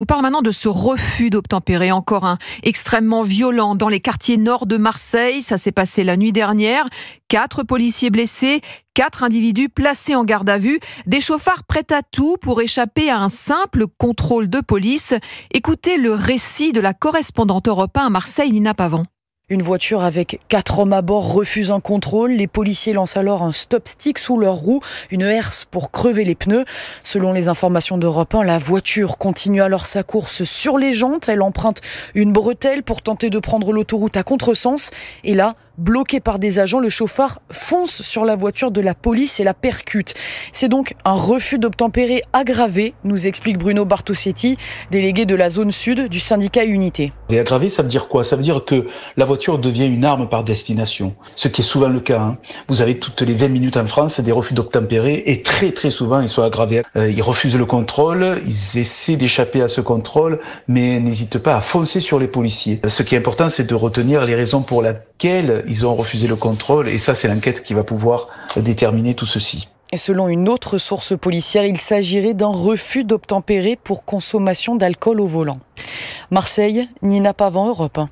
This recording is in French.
On parle maintenant de ce refus d'obtempérer, encore un extrêmement violent dans les quartiers nord de Marseille. Ça s'est passé la nuit dernière. 4 policiers blessés, 4 individus placés en garde à vue. Des chauffards prêts à tout pour échapper à un simple contrôle de police. Écoutez le récit de la correspondante Europe 1 à Marseille, Nina Pavon. Une voiture avec 4 hommes à bord refuse un contrôle. Les policiers lancent alors un stop-stick sous leurs roues, une herse pour crever les pneus. Selon les informations d'Europe 1, la voiture continue alors sa course sur les jantes. Elle emprunte une bretelle pour tenter de prendre l'autoroute à contresens. Et là, bloqué par des agents, le chauffard fonce sur la voiture de la police et la percute. C'est donc un refus d'obtempérer aggravé, nous explique Bruno Bartosetti, délégué de la zone sud du syndicat Unité. Et aggravé, ça veut dire quoi? Ça veut dire que la voiture devient une arme par destination, ce qui est souvent le cas. Vous avez toutes les 20 minutes en France des refus d'obtempérer et très souvent ils sont aggravés. Ils refusent le contrôle, ils essaient d'échapper à ce contrôle, mais n'hésitent pas à foncer sur les policiers. Ce qui est important, c'est de retenir les raisons pour lesquelles ils ont refusé le contrôle, et ça c'est l'enquête qui va pouvoir déterminer tout ceci. Et selon une autre source policière, il s'agirait d'un refus d'obtempérer pour consommation d'alcool au volant. Marseille, Nina Pavon, Europe 1.